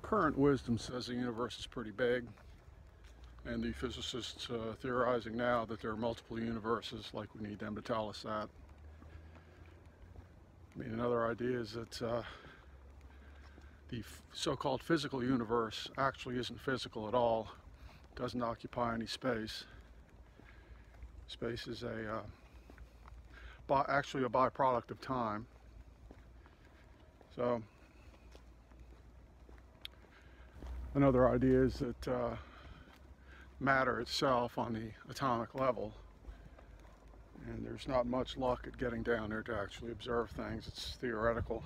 Current wisdom says the universe is pretty big, and the physicists theorizing now that there are multiple universes, like we need them to tell us that. I mean, another idea is that the so-called physical universe actually isn't physical at all, doesn't occupy any space. Space is actually a byproduct of time. So another idea is that matter itself on the atomic level, and there's not much luck at getting down there to actually observe things, it's theoretical,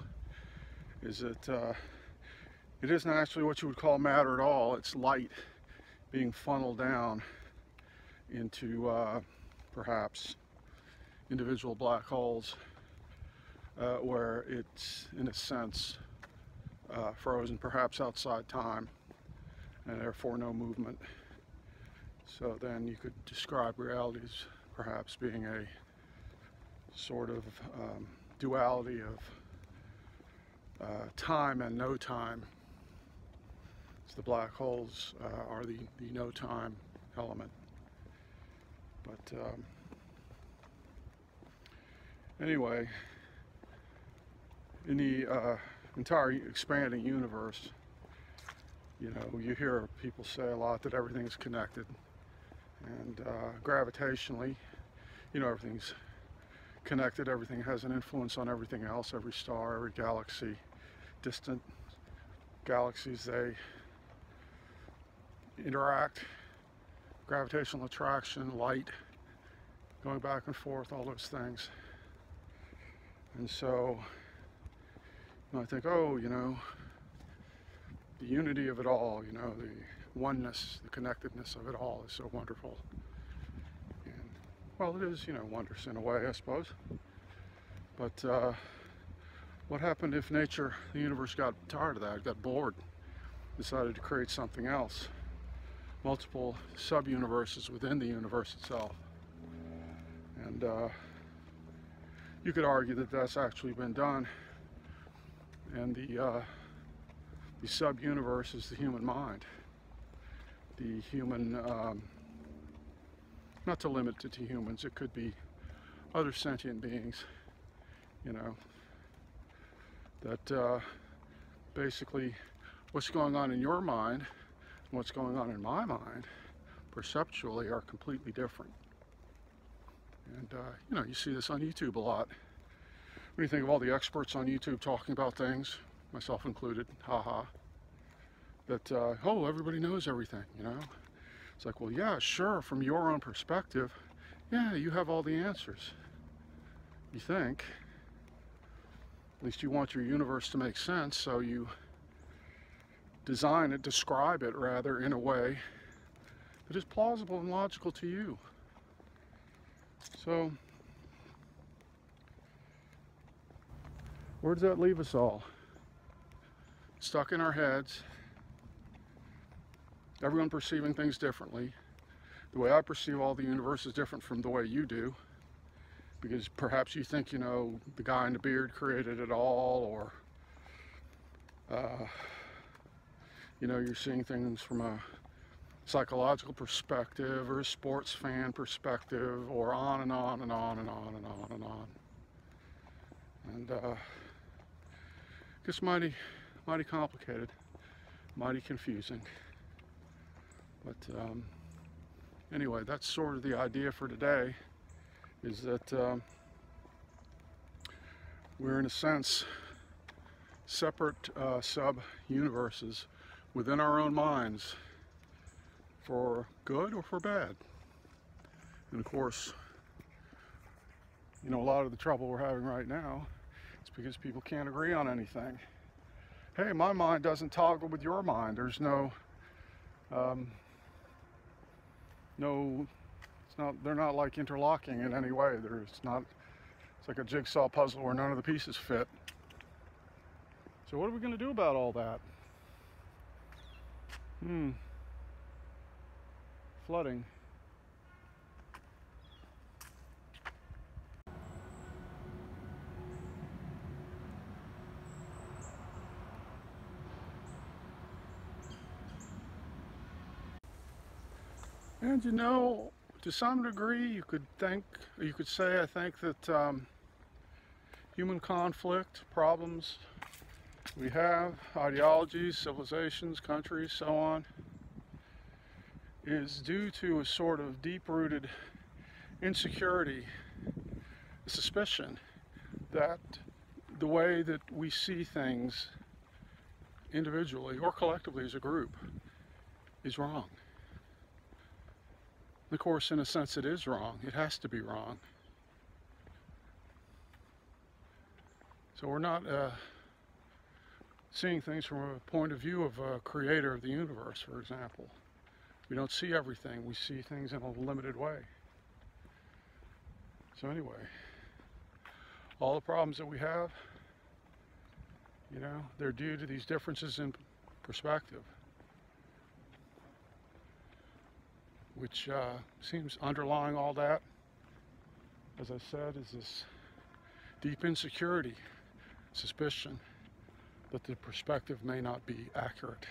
is that it isn't actually what you would call matter at all. It's light being funneled down into perhaps individual black holes where it's in a sense frozen, perhaps outside time, and therefore no movement. So then you could describe reality as perhaps being a sort of duality of time and no time. So the black holes are the no time element. But anyway, in the entire expanding universe, you know, you hear people say a lot that everything is connected, and gravitationally, you know, everything's connected, everything has an influence on everything else, every star, every galaxy, distant galaxies, they interact, gravitational attraction, light, going back and forth, all those things. And so, you know, I think, oh, you know, the unity of it all, you know, the oneness, the connectedness of it all is so wonderful. And, well, it is, you know, wondrous in a way, I suppose. But what happened if nature, the universe, got tired of that, got bored, decided to create something else? Multiple sub-universes within the universe itself. And you could argue that that's actually been done. And the sub-universe is the human mind. The human, not to limit it to humans, it could be other sentient beings, you know, that basically what's going on in your mind and what's going on in my mind perceptually are completely different. And you know, you see this on YouTube a lot. When you think of all the experts on YouTube talking about things, myself included, haha, that, oh, everybody knows everything, you know? It's like, well, yeah, sure, from your own perspective, yeah, you have all the answers. You think. At least you want your universe to make sense, so you design it, describe it, rather, in a way that is plausible and logical to you. So, where does that leave us all? Stuck in our heads, everyone perceiving things differently. The way I perceive all the universe is different from the way you do, because perhaps you think, you know, the guy in the beard created it all, or you know, you're seeing things from a psychological perspective or a sports fan perspective, or on and on and on and on and on and on. And it's mighty complicated, mighty confusing. But anyway, that's sort of the idea for today, is that we're in a sense separate sub-universes within our own minds, for good or for bad. And of course, you know, a lot of the trouble we're having right now is because people can't agree on anything. Hey, my mind doesn't toggle with your mind. There's no, they're not like interlocking in any way. It's like a jigsaw puzzle where none of the pieces fit. So what are we going to do about all that? Flooding. And you know, to some degree, you could say, I think that human conflict, problems we have, ideologies, civilizations, countries, so on, is due to a sort of deep-rooted insecurity, suspicion that the way that we see things individually or collectively as a group is wrong. Of course, in a sense, it is wrong. It has to be wrong. So we're not seeing things from a point of view of a creator of the universe, for example. We don't see everything. We see things in a limited way. So anyway, all the problems that we have, you know, they're due to these differences in perspective, which seems underlying all that, as I said, is this deep insecurity, suspicion that the perspective may not be accurate.